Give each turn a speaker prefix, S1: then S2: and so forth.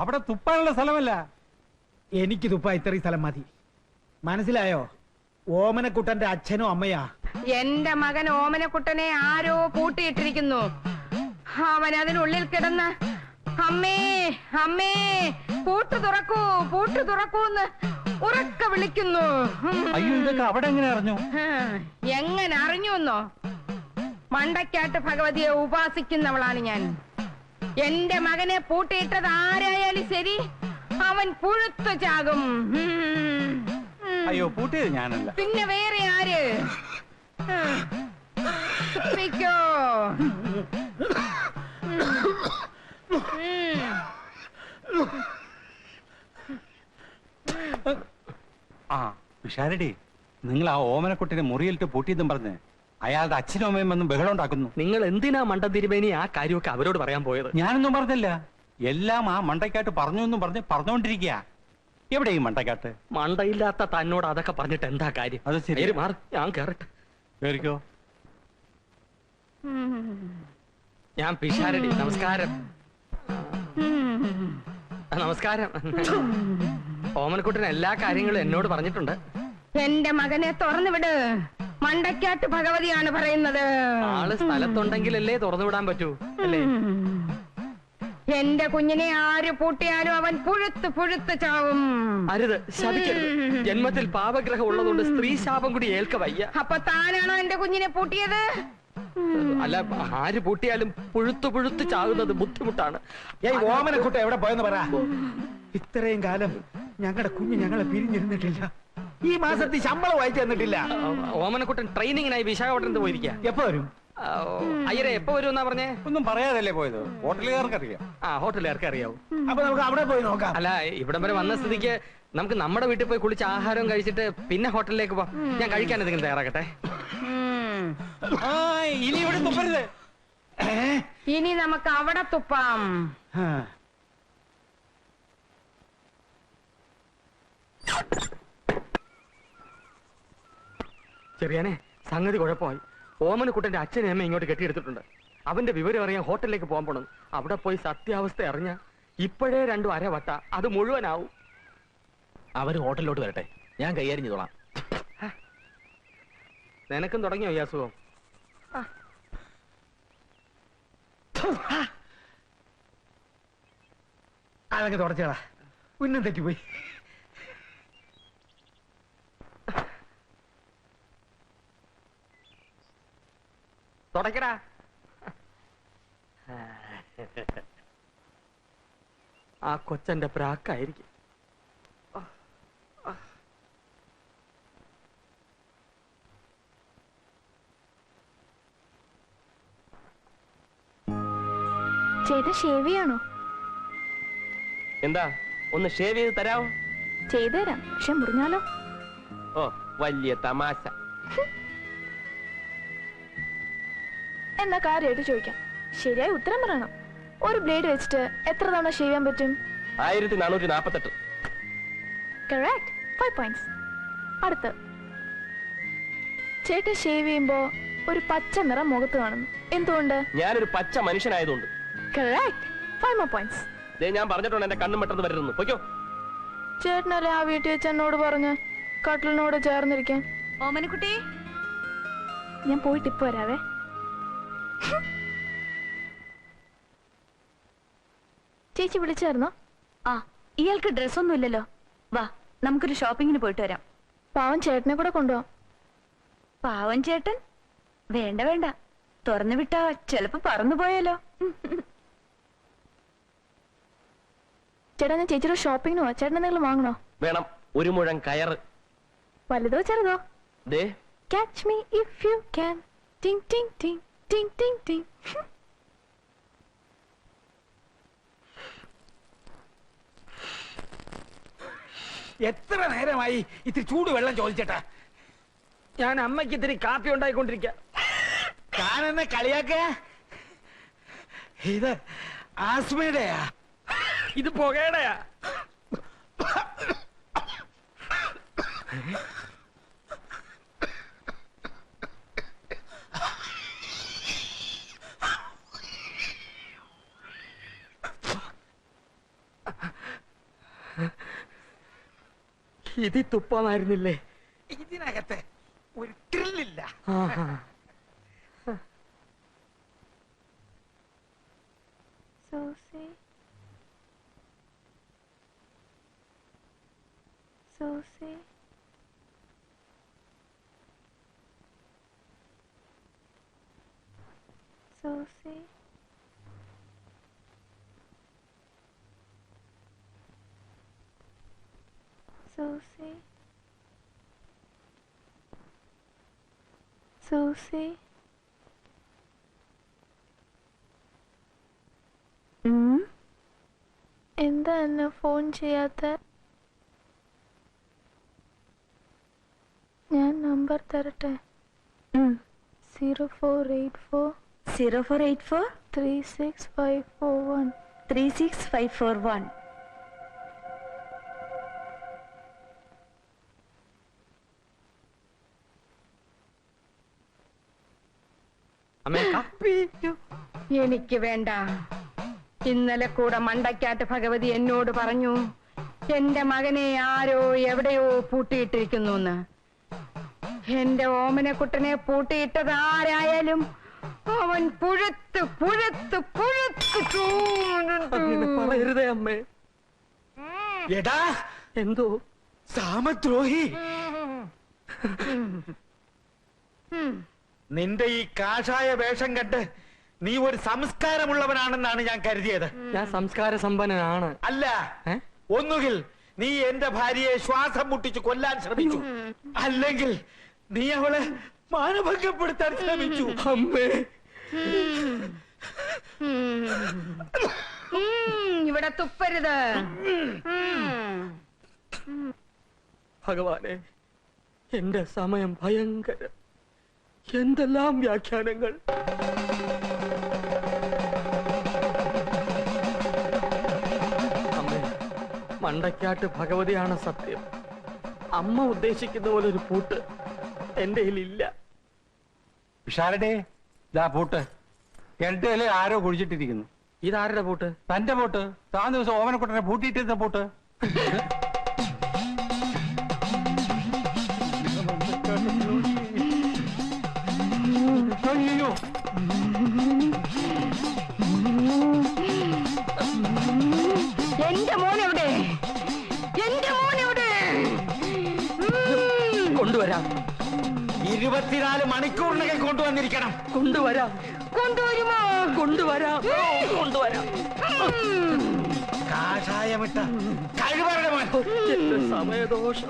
S1: അവിടെ തുപ്പാനുള്ള സ്ഥലമല്ല.
S2: എനിക്ക് തുപ്പാ ഇത്രയും സ്ഥലം മതി. മനസ്സിലായോ? ഓമനക്കുട്ടന്റെ അച്ഛനോ അമ്മയാ.
S3: എന്റെ മകൻ ഓമനക്കുട്ടനെ ആരോ പൂട്ടിയിട്ടിരിക്കുന്നു. അവൻ അതിനുള്ളിൽ കിടന്ന് അമ്മേ അമ്മേ പൂട്ട് തുറക്കൂ പൂട്ട് തുറക്കൂന്ന് ഉറക്ക വിളിക്കുന്നു.
S1: അയ്യോ, ഇതൊക്കെ അവിടെ എങ്ങനെ അറിഞ്ഞു?
S3: എങ്ങനെ അറിഞ്ഞുവെന്നോ? മണ്ടക്കാട്ട് ഭഗവതിയെ ഉപാസിക്കുന്നവളാണ് ഞാൻ. എന്റെ മകനെ പൂട്ടിയിട്ടത് ആരായാലും ശരി, അവൻ പുഴുത്തു ചാകും.
S1: അയ്യോ, പൂട്ടിയത് ഞാനല്ല.
S3: പിന്നെ വേറെ ആര്?
S1: ആ പിഷാരടി, നിങ്ങൾ ആ ഓമനക്കുട്ടിനെ മുറിയിലിട്ട് പൂട്ടിയതും പറഞ്ഞ് അയാളുടെ അച്ഛനും അമ്മയും വന്ന് ബഹളം ഉണ്ടാക്കുന്നു.
S4: നിങ്ങൾ എന്തിനാ മണ്ടൻ തിരുമേനി ആ കാര്യമൊക്കെ അവരോട് പറയാൻ പോയത്?
S1: ഞാനൊന്നും പറഞ്ഞില്ല. എല്ലാം ആ മണ്ടക്കാട്ട് പറഞ്ഞു എന്നും പറഞ്ഞുകൊണ്ടിരിക്കുക. എവിടെ ഈ മണ്ടക്കാട്ട്?
S4: മണ്ടയില്ലാത്ത തന്നോട് അതൊക്കെ പറഞ്ഞിട്ട് എന്താ കാര്യം?
S1: അത് ശരി.
S4: മാറി, ഞാൻ കേറട്ടെ.
S1: കേറിക്കോ.
S4: ഞാൻ പിഷാരടി. നമസ്കാരം. നമസ്കാരം. ഓമനക്കുട്ടൻ എല്ലാ കാര്യങ്ങളും എന്നോട് പറഞ്ഞിട്ടുണ്ട്.
S3: എന്റെ മകനെ തുറന്നു വിട്. മണ്ടക്കാട്ട് ഭഗവതിയാണ് പറയുന്നത്.
S4: ആള് സ്ഥലത്തുണ്ടെങ്കിലല്ലേ തുറന്നു വിടാൻ പറ്റൂ അല്ലേ?
S3: എന്റെ കുഞ്ഞിനെ ആര് പൂട്ടിയാലും അവൻ പുഴുത്ത് പുഴുത്ത് ചാവും.
S4: അരുത്, ശപിക്കരുത്. ജന്മത്തിൽ പാപഗ്രഹം ഉള്ളതുകൊണ്ട് സ്ത്രീ ശാപം കൂടി ഏൽക്ക വയ്യ.
S3: അപ്പൊ താനാണോ എന്റെ കുഞ്ഞിനെ പൂട്ടിയത്?
S4: അല്ല, ആര് പൂട്ടിയാലും പുഴുത്തു പുഴുത്ത് ചാകുന്നത് ബുദ്ധിമുട്ടാണ്.
S2: ഓമനക്കുട്ട എവിടെ പോയെന്ന് പറ. ഇത്രയും കാലം ഞങ്ങളുടെ കുഞ്ഞ് ഞങ്ങളെ പിരിഞ്ഞിരുന്നിട്ടില്ല. ഈ മാസത്തിൽ ശമ്പളം വായിച്ചു തന്നിട്ടില്ല.
S4: ഓമനക്കുട്ടൻ ട്രെയിനിങ്ങിനായി വിശാഖപട്ടണത്ത് പോയിരിക്കുക.
S2: എപ്പോ വരും?
S4: അയ്യരെ എപ്പോ വരും എന്നാ പറഞ്ഞേ?
S1: ഒന്നും പറയാതല്ലേ പോയത്. ഹോട്ടലുകാർക്ക് അറിയാം.
S4: ആ, ഹോട്ടലുകാർക്ക് അറിയാവും.
S2: അപ്പൊ നമുക്ക് അവിടെ പോയി നോക്കാം.
S4: അല്ല, ഇവിടം വരെ വന്ന സ്ഥിതിക്ക് നമുക്ക് നമ്മുടെ വീട്ടിൽ പോയി കുളിച്ച് ആഹാരം കഴിച്ചിട്ട് പിന്നെ ഹോട്ടലിലേക്ക് പോവാം. ഞാൻ കഴിക്കാൻ എന്തെങ്കിലും തയ്യാറാക്കട്ടെ.
S1: ഇനി ഇവിടെ തുപ്പരുത്.
S3: ഇനി നമുക്ക് അവിടെ തുപ്പാം.
S4: ചെറിയാനെ, സംഗതി കുഴപ്പമായി. ഓമനക്കുട്ടന്റെ അച്ഛനെ അമ്മ ഇങ്ങോട്ട് കെട്ടിയെടുത്തിട്ടുണ്ട്. അവന്റെ വിവരം അറിയാൻ ഹോട്ടലിലേക്ക് പോകാൻ പോണം. അവിടെ പോയി സത്യാവസ്ഥ അറിഞ്ഞ ഇപ്പോഴേ 2 അരവട്ട അത് മുഴുവനാവും.
S5: അവര് ഹോട്ടലിലോട്ട് വരട്ടെ, ഞാൻ കൈകാര്യം ചെയ്തോളാം.
S4: നിനക്കും തുടങ്ങിയോ ഈ അസുഖം?
S2: അതങ്ങ് തുടച്ചേടാ, ഉന്നം തെറ്റിപ്പോയി.
S4: തുടക്കടാ. ആ കൊച്ചന്റെ പ്രാക്കായിരിക്കും.
S6: ചേട്ടാ ഷേവ് ചെയ്യാണോ?
S5: എന്താ, ഒന്ന് ഷേവ് ചെയ്ത് തരാമോ?
S6: ചെയ്തുതരാം, പക്ഷെ മുറിഞ്ഞാലോ?
S5: ഓ, വലിയ തമാശ.
S6: എന്നാ കാര്യമായിട്ട് ചോദിക്കാം, ശരിയായി ഉത്തരം പറയണം. ഒരു ബ്ലേഡ് വെച്ചിട്ട് എത്ര തവണ ഷേവ് ചെയ്യാൻ പറ്റും?
S5: 1448.
S6: Correct, 5 points. അടുത്ത്, ചേട്ടൻ ഷേവ് ചെയ്യുമ്പോ ഒരു പച്ച നിറം മുഖത്ത് കാണുന്നു, എന്തുകൊണ്ട്?
S5: ഞാനൊരു പച്ച മനുഷ്യനായതുകൊണ്ട്.
S6: Correct, 5 more points.
S5: ഞാൻ പറഞ്ഞിട്ടുണ്ട് എന്റെ കണ്ണും പെട്ടെന്ന് വരരുന്നു. പൊയ്ക്കോ.
S6: ചേട്ടനല്ലേ ആ വീട്ടിൽ വെച്ച് എന്നോട് പറഞ്ഞ് കട്ടിലിനോട് ചേർന്നിരിക്കാൻ.
S3: ഓമനക്കുട്ടി,
S6: ഞാൻ പോയിട്ട് ഇപ്പൊ വരാവേ. ചേച്ചി വിളിച്ചായിരുന്നോ?
S7: ആ, ഇയാൾക്ക് ഡ്രസ്സൊന്നും ഇല്ലല്ലോ. വാ, നമുക്കൊരു ഷോപ്പിങ്ങിന് പോയിട്ട് വരാം.
S6: പാവം ചേട്ടനെ കൂടെ കൊണ്ടുപോവാം.
S7: പാവൻ ചേട്ടൻ? വേണ്ട വേണ്ട, തുറന്നു വിട്ടാ ചെലപ്പോ പറന്നു പോയാലോ.
S6: ചേട്ടാ, ഞാൻ ചേച്ചിയുടെ ഷോപ്പിങ്ങിന് പോവാ. ചേട്ടൻ എന്തെങ്കിലും വാങ്ങണോ?
S5: വേണം, 1 മുഴം കയറ്.
S6: വലുതോ ചെറുതോ?
S5: ദേ,
S6: Catch me if you can. Ting ting ting ting ting ting.
S2: എത്ര നേരമായി ഇത്തിരി ചൂട് വെള്ളം ചോദിച്ചേട്ടാ.
S4: ഞാൻ അമ്മയ്ക്ക് ഇത്തിരി കാപ്പി ഉണ്ടായിക്കൊണ്ടിരിക്കുക.
S2: ഞാനെന്നെ കളിയാക്ക? ഇത് ആസ്മയുടെയാ.
S4: ഇത് പുകയുടെയാ. ഇതിൽ തുപ്പാമായിരുന്നില്ലേ?
S2: ഇതിനകത്ത് ഒരു ത്രില്ലില്ല.
S4: ആഹാ.
S6: Susie Susie Susie Susie Susie എന്താ എന്നെ ഫോൺ ചെയ്യാത്ത? ഞാൻ നമ്പർ തരട്ടെ. 0484
S7: 0484
S6: 36541.
S7: 36541.
S4: അമ്മേ
S3: എനിക്ക് വേണ്ട. ഇന്നലെ കൂടെ മണ്ടയ്ക്കാട്ട് ഭഗവതി എന്നോട് പറഞ്ഞു എന്റെ മകനെ ആരോ എവിടെയോ പൂട്ടിയിട്ടിരിക്കുന്നു എന്ന്. എന്റെ ഓമനക്കുട്ടനെ പൂട്ടിയിട്ടത് ആരായാലും അവൻ പുഴുത്ത് പുഴുത്ത് പുഴുത്ത്
S4: അങ്ങനെ പറയരുതേ അമ്മേ.
S2: എടാ
S4: എന്തോ
S2: സാമദ്രോഹി, നിന്റെ ഈ കാഷായ വേഷം കണ്ട് നീ ഒരു സംസ്കാരമുള്ളവനാണെന്നാണ് ഞാൻ കരുതിയത്.
S4: ഞാൻ സംസ്കാര സമ്പന്നനാണ്.
S2: അല്ല,
S4: ഏ?
S2: ഒന്നുകിൽ നീ എന്റെ ഭാര്യയെ ശ്വാസം മുട്ടിച്ച് കൊല്ലാൻ ശ്രമിച്ചു, അല്ലെങ്കിൽ നീ അവളെ മാനഭംഗപ്പെടുത്താൻ ശ്രമിച്ചു.
S4: അമ്മേ
S3: ഇവിടെ തുപ്പരുത്.
S4: ഭഗവാനെ, എന്റെ സമയം ഭയങ്കര. എന്തെല്ലാം വ്യാഖ്യാനങ്ങൾ. അമ്മേ, മണ്ടയ്ക്കാട്ട് ഭഗവതിയാണ് സത്യം. അമ്മ ഉദ്ദേശിക്കുന്ന പോലെ ഒരു പൂട്ട് എന്റെ കയ്യിലില്ല.
S1: പിഷാരടി, ഇതാ പൂട്ട്. എന്റെ ആരോ കുഴിച്ചിട്ടിരിക്കുന്നു.
S4: ഇതാരുടെ പൂട്ട്?
S1: തന്റെ പൂട്ട്. താൻ ദിവസം ഓമനക്കുട്ടനെ പൂട്ടിയിട്ടിരുന്ന പൂട്ട്. അയ്യോ,
S3: എന്റെ മോനെവിടെ? എന്റെ മോനെവിടെ?
S4: കൊണ്ടുവരാം.
S2: 24 മണിക്കൂറിനകം കൊണ്ടുവന്നിരിക്കണം.
S4: കൊണ്ടുവരാം.
S3: കൊണ്ടുവരുമോ?
S4: കൊണ്ടുവരാം. കൊണ്ടുവരാം.
S2: കാഷായമിട്ട കഴിവരുടെ മോൻ.
S4: എന്റെ സമയദോഷം.